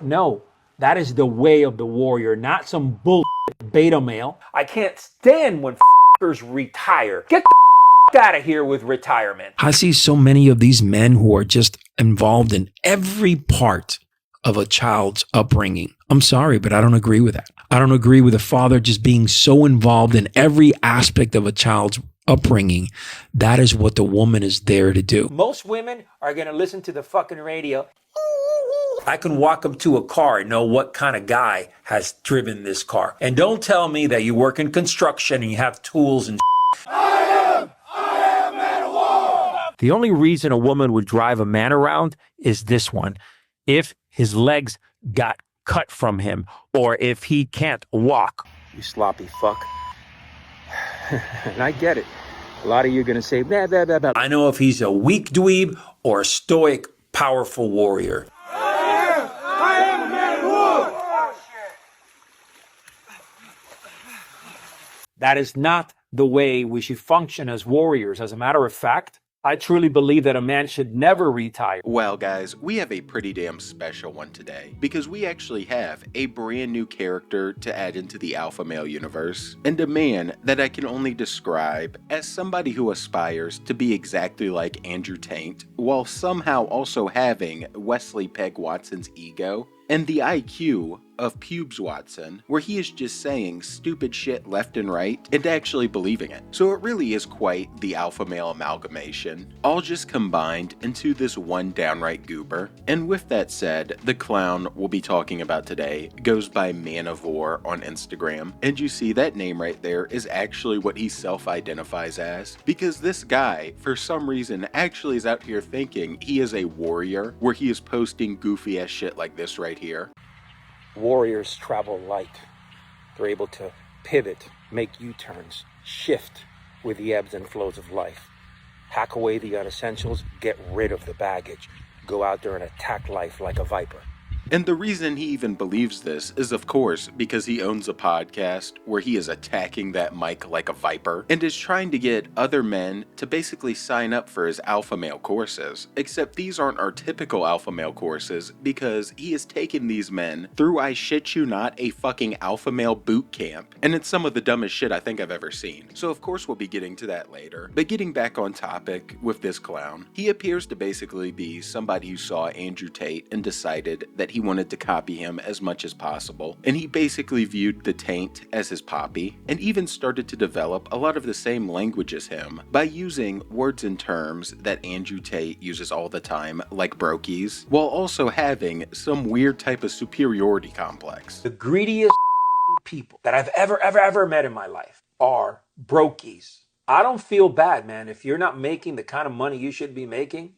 No, that is the way of the warrior, not some bull beta male. I can't stand when f***ers retire. Get the out of here with retirement. I see so many of these men who are just involved in every part of a child's upbringing. I'm sorry, but I don't agree with that. I don't agree with a father just being so involved in every aspect of a child's upbringing. That is what the woman is there to do. Most women are going to listen to the fucking radio. I can walk up to a car and know what kind of guy has driven this car. And don't tell me that you work in construction and you have tools and I am man of war. The only reason a woman would drive a man around is this one. If his legs got cut from him or if he can't walk. You sloppy fuck. And I get it. A lot of you are going to say, blah, blah, blah, blah. I know if he's a weak dweeb or a stoic, powerful warrior. I am a man of war. That is not the way we should function as warriors. As a matter of fact, I truly believe that a man should never retire. Well, guys, we have a pretty damn special one today because we actually have a brand new character to add into the alpha male universe, and a man that I can only describe as somebody who aspires to be exactly like Andrew Tate, while somehow also having Wesley Peg Watson's ego and the IQ of Pubes Watson, where he is just saying stupid shit left and right and actually believing it. So it really is quite the alpha male amalgamation, all just combined into this one downright goober. And with that said, the clown we'll be talking about today goes by Man of War on Instagram, and you see that name right there is actually what he self-identifies as, because this guy, for some reason, actually is out here thinking he is a warrior, where he is posting goofy ass shit like this right here. Warriors travel light. They're able to pivot, make U-turns, shift with the ebbs and flows of life. Hack away the unessentials, get rid of the baggage. Go out there and attack life like a viper. And the reason he even believes this is, of course, because he owns a podcast where he is attacking that mic like a viper and is trying to get other men to basically sign up for his alpha male courses. Except these aren't our typical alpha male courses, because he has taken these men through, I shit you not, a fucking alpha male boot camp. And it's some of the dumbest shit I think I've ever seen. So of course we'll be getting to that later. But getting back on topic with this clown, he appears to basically be somebody who saw Andrew Tate and decided that he wanted to copy him as much as possible, and he basically viewed the taint as his poppy, and even started to develop a lot of the same language as him by using words and terms that Andrew Tate uses all the time, like brokies, while also having some weird type of superiority complex. The greediest people that I've ever met in my life are brokies. I don't feel bad, man, if you're not making the kind of money you should be making.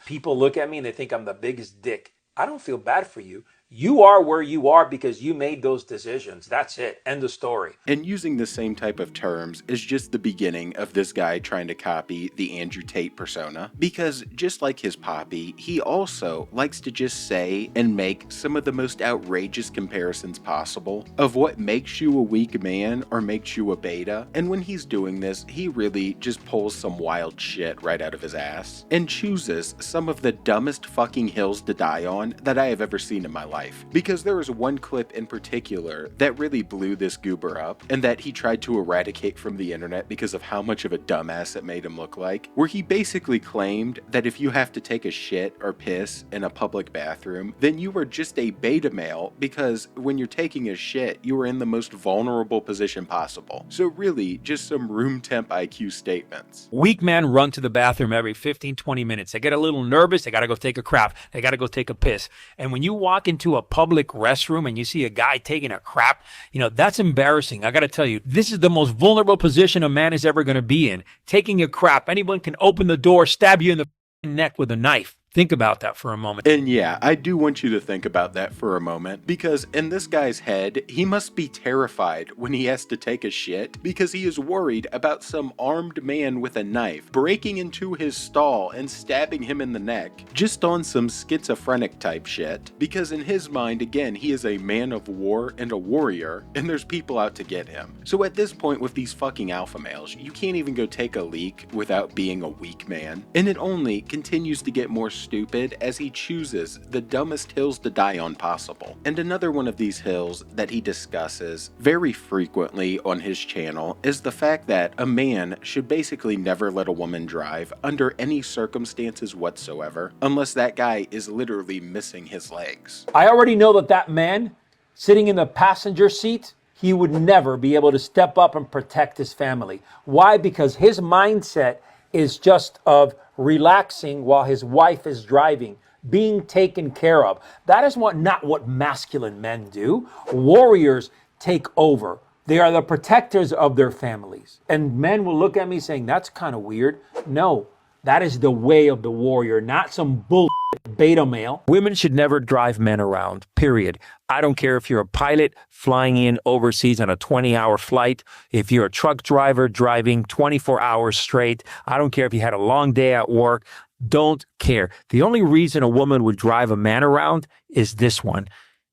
People look at me and they think I'm the biggest dick. I don't feel bad for you. You are where you are because you made those decisions. That's it. End of story. And using the same type of terms is just the beginning of this guy trying to copy the Andrew Tate persona. Because just like his poppy, he also likes to just say and make some of the most outrageous comparisons possible of what makes you a weak man or makes you a beta. And when he's doing this, he really just pulls some wild shit right out of his ass and chooses some of the dumbest fucking hills to die on that I have ever seen in my life. Because there was one clip in particular that really blew this goober up, and that he tried to eradicate from the internet because of how much of a dumbass it made him look like, where he basically claimed that if you have to take a shit or piss in a public bathroom, then you are just a beta male, because when you're taking a shit, you are in the most vulnerable position possible. So really, just some room temp IQ statements. Weak men run to the bathroom every 15-20 minutes. They get a little nervous. They got to go take a crap. They got to go take a piss. And when you walk into a public restroom and you see a guy taking a crap, that's embarrassing. I got to tell you, this is the most vulnerable position a man is ever going to be in. Taking a crap. Anyone can open the door, stab you in the neck with a knife. Think about that for a moment. And yeah, I do want you to think about that for a moment, because in this guy's head, he must be terrified when he has to take a shit, because he is worried about some armed man with a knife breaking into his stall and stabbing him in the neck, just on some schizophrenic type shit, because in his mind, again, he is a man of war and a warrior, and there's people out to get him. So at this point with these fucking alpha males, you can't even go take a leak without being a weak man, and it only continues to get more stupid as he chooses the dumbest hills to die on possible. And another one of these hills that he discusses very frequently on his channel is the fact that a man should basically never let a woman drive under any circumstances whatsoever, unless that guy is literally missing his legs. I already know that that man sitting in the passenger seat, he would never be able to step up and protect his family. Why? Because his mindset is just of relaxing while his wife is driving, being taken care of. That is not what masculine men do. Warriors take over. They are the protectors of their families. And men will look at me saying, that's kind of weird. No, that is the way of the warrior, not some bull beta male. Women should never drive men around, period. I don't care if you're a pilot flying in overseas on a 20-hour flight, if you're a truck driver driving 24 hours straight. I don't care if you had a long day at work. Don't care. The only reason a woman would drive a man around is this one.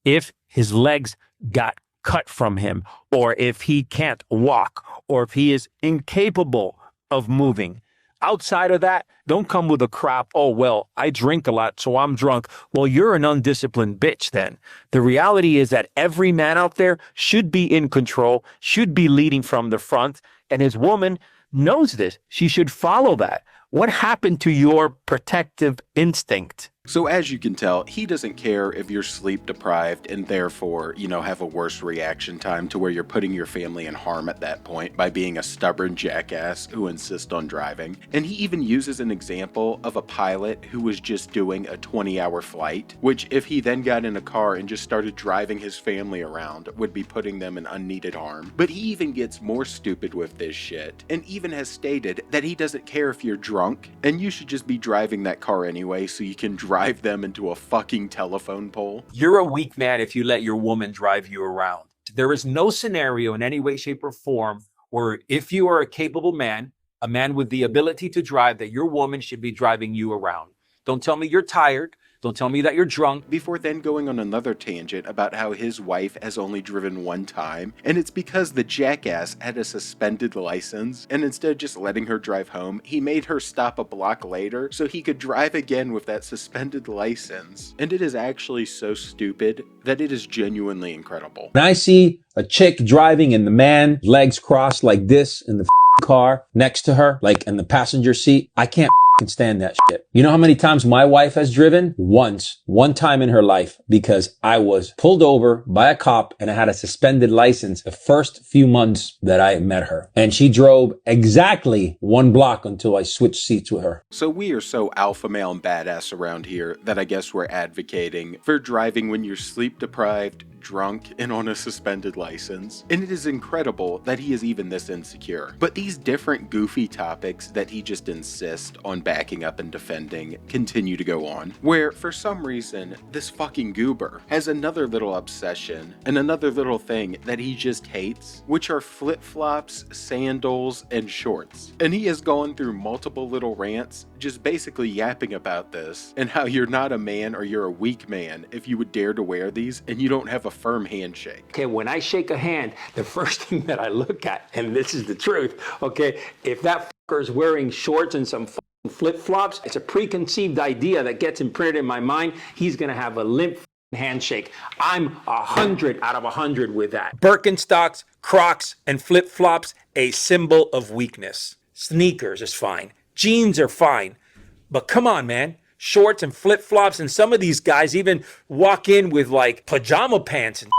If his legs got cut from him, or if he can't walk, or if he is incapable of moving. Outside of that, don't come with a crap, oh, well, I drink a lot, so I'm drunk. Well, you're an undisciplined bitch then. The reality is that every man out there should be in control, should be leading from the front, and his woman knows this. She should follow that. What happened to your protective instinct? So as you can tell, he doesn't care if you're sleep deprived and therefore, have a worse reaction time to where you're putting your family in harm at that point by being a stubborn jackass who insists on driving. And he even uses an example of a pilot who was just doing a 20-hour flight, which if he then got in a car and just started driving his family around would be putting them in unneeded harm. But he even gets more stupid with this shit and even has stated that he doesn't care if you're drunk and you should just be driving that car anyway so you can drive them into a fucking telephone pole. You're a weak man if you let your woman drive you around. There is no scenario in any way, shape, or form where if you are a capable man, a man with the ability to drive, that your woman should be driving you around. Don't tell me you're tired. Don't tell me that you're drunk. Before then going on another tangent about how his wife has only driven one time, and it's because the jackass had a suspended license, and instead of just letting her drive home, he made her stop a block later so he could drive again with that suspended license. And it is actually so stupid that it is genuinely incredible. When I see a chick driving and the man legs crossed like this in the car next to her, like in the passenger seat, I can't stand that shit. You know how many times my wife has driven? One time in her life, because I was pulled over by a cop and I had a suspended license the first few months that I met her. And she drove exactly one block until I switched seats with her. So we are so alpha male and badass around here that I guess we're advocating for driving when you're sleep deprived, drunk, and on a suspended license. And it is incredible that he is even this insecure. But these different goofy topics that he just insists on backing up and defending continue to go on, where for some reason this fucking goober has another little obsession and another little thing that he just hates, which are flip-flops, sandals, and shorts. And he has gone through multiple little rants just basically yapping about this and how you're not a man or you're a weak man if you would dare to wear these and you don't have a firm handshake. Okay, when I shake a hand, the first thing that I look at, and this is the truth, okay, if that fucker is wearing shorts and some flip-flops, it's a preconceived idea that gets imprinted in my mind. He's gonna have a limp handshake. I'm 100 out of 100 with that. Birkenstocks, Crocs, and flip-flops, a symbol of weakness. Sneakers is fine. Jeans are fine. But come on, man. Shorts and flip-flops, and some of these guys even walk in with like pajama pants and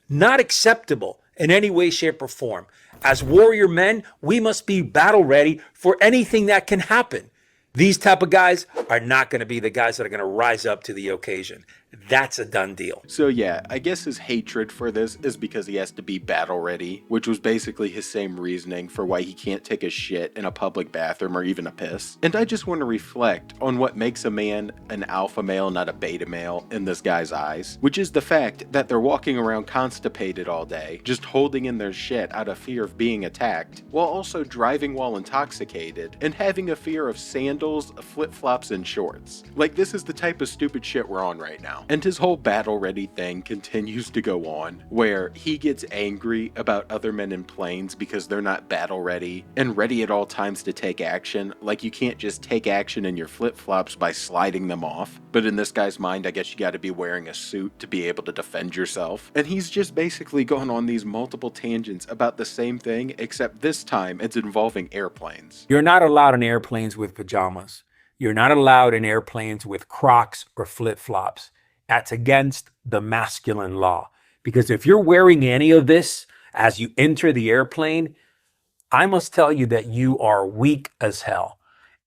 not acceptable in any way, shape, or form. As warrior men, we must be battle ready for anything that can happen. These type of guys are not going to be the guys that are going to rise up to the occasion. That's a done deal. So yeah, I guess his hatred for this is because he has to be battle ready, which was basically his same reasoning for why he can't take a shit in a public bathroom or even a piss. And I just want to reflect on what makes a man an alpha male, not a beta male, in this guy's eyes, which is the fact that they're walking around constipated all day, just holding in their shit out of fear of being attacked, while also driving while intoxicated and having a fear of sandals, flip-flops, and shorts. Like, this is the type of stupid shit we're on right now. And his whole battle ready thing continues to go on, where he gets angry about other men in planes because they're not battle ready and ready at all times to take action. Like you can't just take action in your flip-flops by sliding them off. But in this guy's mind, I guess you gotta be wearing a suit to be able to defend yourself. And he's just basically going on these multiple tangents about the same thing, except this time it's involving airplanes. You're not allowed in airplanes with pajamas. You're not allowed in airplanes with Crocs or flip-flops. That's against the masculine law. Because if you're wearing any of this as you enter the airplane, I must tell you that you are weak as hell.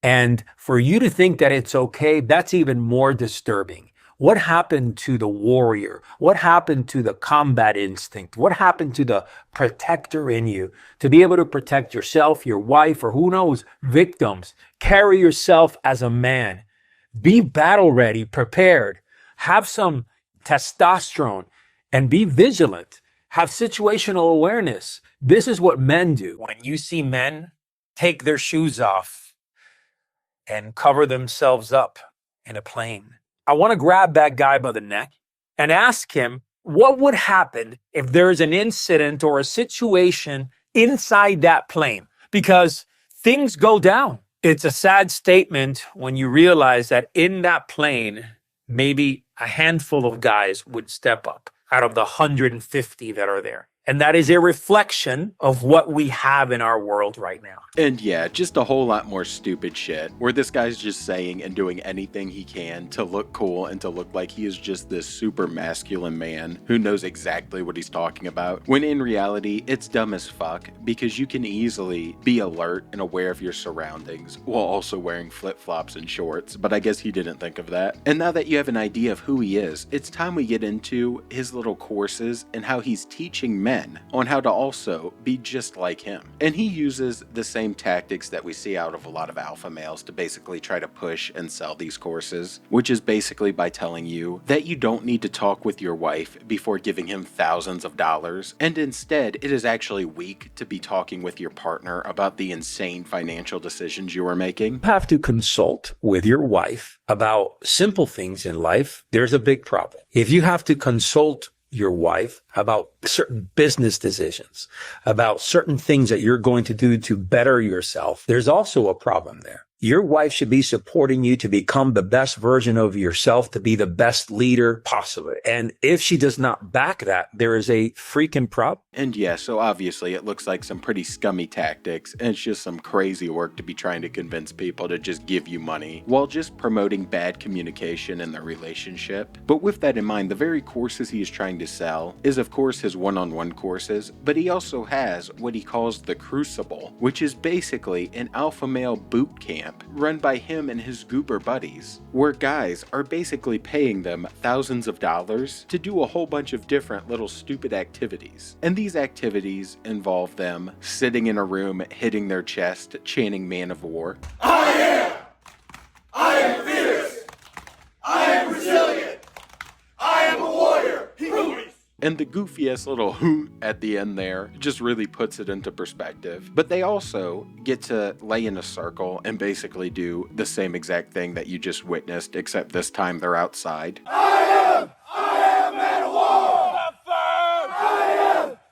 And for you to think that it's okay, that's even more disturbing. What happened to the warrior? What happened to the combat instinct? What happened to the protector in you to be able to protect yourself, your wife, or who knows, victims? Carry yourself as a man. Be battle ready, prepared. Have some testosterone and be vigilant. Have situational awareness. This is what men do. When you see men take their shoes off and cover themselves up in a plane, I want to grab that guy by the neck and ask him what would happen if there's an incident or a situation inside that plane, because things go down. It's a sad statement when you realize that in that plane, maybe a handful of guys would step up out of the 150 that are there. And that is a reflection of what we have in our world right now. And yeah, just a whole lot more stupid shit, where this guy's just saying and doing anything he can to look cool and to look like he is just this super masculine man who knows exactly what he's talking about, when in reality, it's dumb as fuck, because you can easily be alert and aware of your surroundings while also wearing flip-flops and shorts, but I guess he didn't think of that. And now that you have an idea of who he is, it's time we get into his little courses and how he's teaching men on how to also be just like him. And he uses the same tactics that we see out of a lot of alpha males to basically try to push and sell these courses, which is basically by telling you that you don't need to talk with your wife before giving him thousands of dollars, and instead it is actually weak to be talking with your partner about the insane financial decisions you are making. You have to consult with your wife about simple things in life. There's a big problem. If you have to consult your wife about certain business decisions, about certain things that you're going to do to better yourself, there's also a problem there. Your wife should be supporting you to become the best version of yourself, to be the best leader possible. And if she does not back that, there is a freaking problem. And yeah, so obviously it looks like some pretty scummy tactics, and it's just some crazy work to be trying to convince people to just give you money while just promoting bad communication in their relationship. But with that in mind, the very courses he is trying to sell is of course his one-on-one courses, but he also has what he calls the Crucible, which is basically an alpha male boot camp run by him and his goober buddies, where guys are basically paying them thousands of dollars to do a whole bunch of different little stupid activities. And these activities involve them sitting in a room, hitting their chest, chanting Man of War. I am fierce. I am resilient. I am a warrior. And the goofiest little hoot at the end there just really puts it into perspective. But they also get to lay in a circle and basically do the same exact thing that you just witnessed, except this time they're outside. I am man of war. Not first.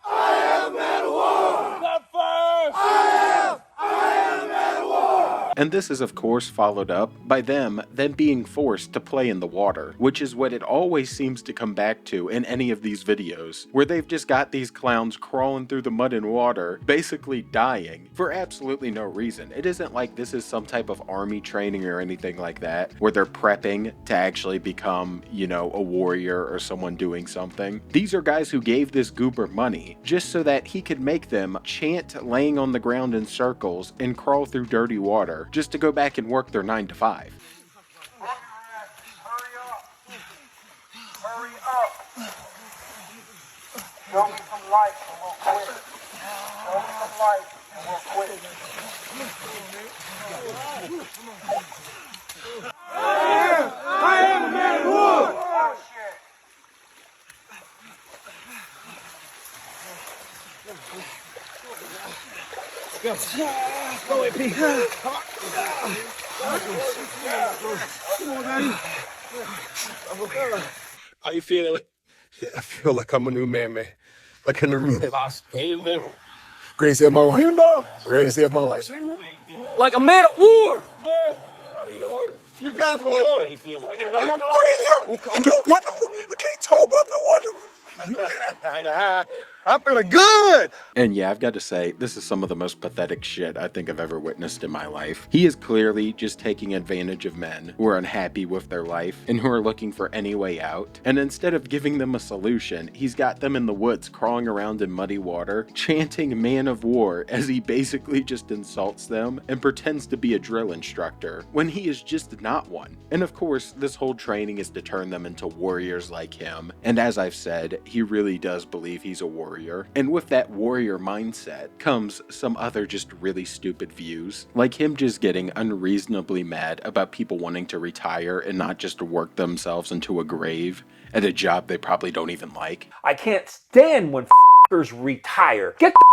I am man of war. Not first. I am man of war. And this is of course followed up by them then being forced to play in the water, which is what it always seems to come back to in any of these videos, where they've just got these clowns crawling through the mud and water, basically dying for absolutely no reason. It isn't like this is some type of army training or anything like that, where they're prepping to actually become, you know, a warrior or someone doing something. These are guys who gave this goober money just so that he could make them chant laying on the ground in circles and crawl through dirty water just to go back and work their 9 to 5. Hurry up. Show me some light and we'll quit. Show me some light and we'll quit. I am a man of war. Oh, shit. Go, AP. Come on. Come on, Daddy. How you feeling? I feel like I'm a new man. Like in the room. Greatest day of my life. Greatest day of my life. Like a man of war. You got me. I can't talk about the wonder. I'm feeling good. And yeah, I've got to say, this is some of the most pathetic shit I think I've ever witnessed in my life. He is clearly just taking advantage of men who are unhappy with their life and who are looking for any way out. And instead of giving them a solution, he's got them in the woods crawling around in muddy water, chanting man of war as he basically just insults them and pretends to be a drill instructor when he is just not one. And of course, this whole training is to turn them into warriors like him. And as I've said, he really does believe he's a warrior. And with that warrior mindset comes some other just really stupid views, like him just getting unreasonably mad about people wanting to retire and not just work themselves into a grave at a job they probably don't even like. I can't stand when f***ers retire. Get the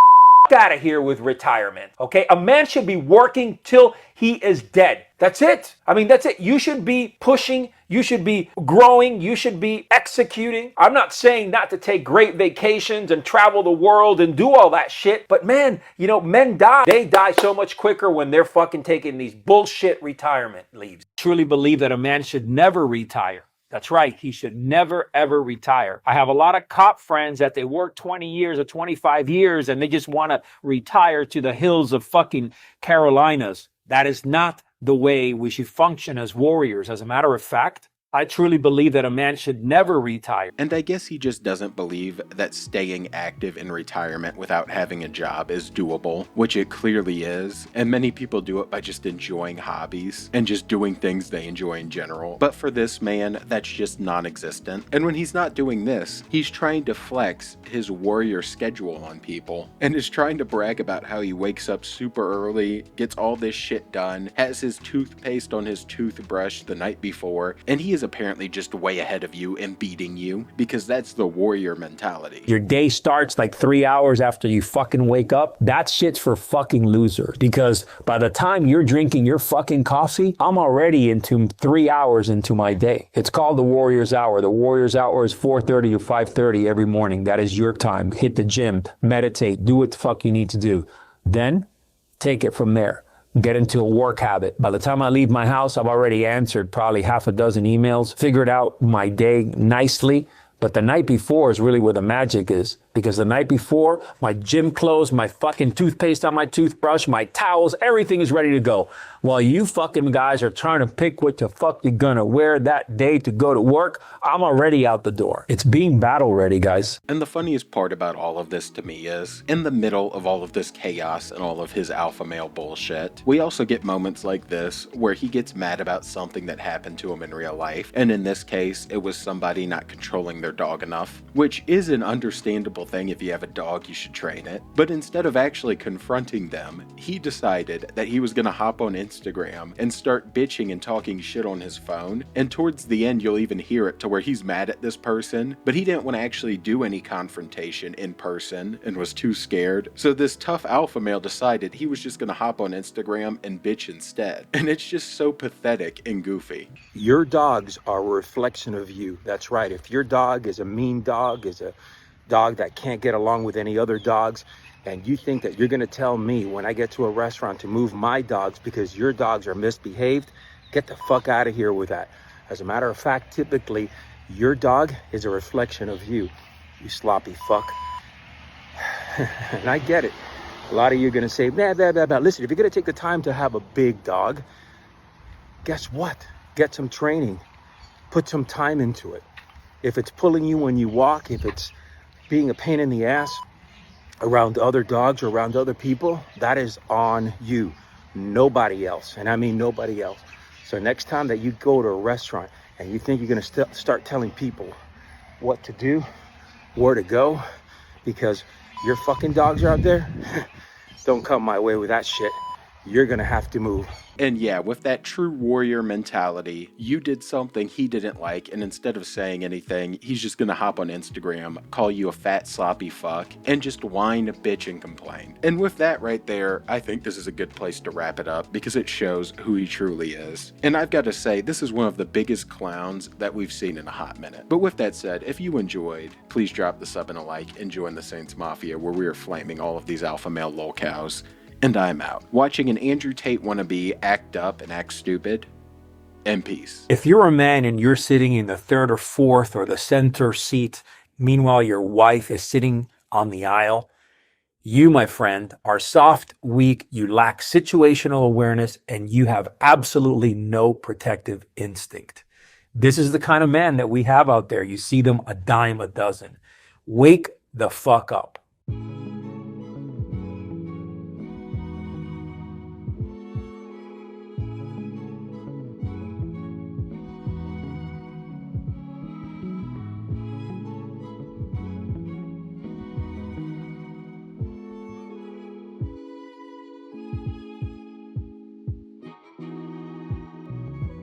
out of here with retirement, okay? A man should be working till he is dead. That's it. I mean, that's it. You should be pushing, you should be growing, you should be executing. I'm not saying not to take great vacations and travel the world and do all that shit, but man, you know, men die. They die so much quicker when they're fucking taking these bullshit retirement leaves. Truly believe that a man should never retire. That's right. He should never, ever retire. I have a lot of cop friends that they work 20 years or 25 years and they just want to retire to the hills of fucking Carolinas. That is not the way we should function as warriors. As a matter of fact, I truly believe that a man should never retire. And I guess he just doesn't believe that staying active in retirement without having a job is doable, which it clearly is. And many people do it by just enjoying hobbies and just doing things they enjoy in general. But for this man, that's just non-existent. And when he's not doing this, he's trying to flex his warrior schedule on people and is trying to brag about how he wakes up super early, gets all this shit done, has his toothpaste on his toothbrush the night before, and he is apparently just way ahead of you and beating you, because that's the warrior mentality. Your day starts like 3 hours after you fucking wake up. That shit's for fucking losers, because by the time you're drinking your fucking coffee, I'm already into 3 hours into my day. It's called the Warrior's Hour. The Warrior's Hour is 4:30 to 5:30 every morning. That is your time. Hit the gym, meditate, do what the fuck you need to do. Then take it from there. Get into a work habit. By the time I leave my house, I've already answered probably half a dozen emails, figured out my day nicely. But the night before is really where the magic is. Because the night before, my gym clothes, my fucking toothpaste on my toothbrush, my towels, everything is ready to go. While you fucking guys are trying to pick what the fuck you're gonna wear that day to go to work, I'm already out the door. It's being battle ready, guys. And the funniest part about all of this to me is, in the middle of all of this chaos and all of his alpha male bullshit, we also get moments like this where he gets mad about something that happened to him in real life. And in this case, it was somebody not controlling their dog enough, which is an understandable thing. If you have a dog, you should train it. But instead of actually confronting them, he decided that he was gonna hop on Instagram and start bitching and talking shit on his phone. And towards the end, you'll even hear it to where he's mad at this person, but he didn't want to actually do any confrontation in person and was too scared. So this tough alpha male decided he was just gonna hop on Instagram and bitch instead. And it's just so pathetic and goofy. Your dogs are a reflection of you. That's right. If your dog is a mean dog, is a dog that can't get along with any other dogs, and you think that you're going to tell me when I get to a restaurant to move my dogs because your dogs are misbehaved, get the fuck out of here with that. As a matter of fact, typically, your dog is a reflection of you, you sloppy fuck. And I get it. A lot of you are going to say, blah, blah, blah, blah. Listen, if you're going to take the time to have a big dog, guess what? Get some training. Put some time into it. If it's pulling you when you walk, if it's being a pain in the ass around other dogs or around other people, that is on you, nobody else. And I mean nobody else. So next time that you go to a restaurant and you think you're going to start telling people what to do, where to go, because your fucking dogs are out there, don't come my way with that shit. you're gonna have to move. And yeah, with that true warrior mentality, you did something he didn't like, and instead of saying anything, he's just gonna hop on Instagram, call you a fat sloppy fuck, and just whine, bitch, and complain. And with that right there, I think this is a good place to wrap it up because it shows who he truly is. And I've got to say, this is one of the biggest clowns that we've seen in a hot minute. But with that said, if you enjoyed, please drop the sub and a like and join the Saints Mafia where we are flaming all of these alpha male lolcows. And I'm out. Watching an Andrew Tate wannabe act up and act stupid. And peace. If you're a man and you're sitting in the third or fourth or the center seat, meanwhile your wife is sitting on the aisle, you, my friend, are soft, weak, you lack situational awareness, and you have absolutely no protective instinct. This is the kind of man that we have out there. You see them a dime a dozen. Wake the fuck up.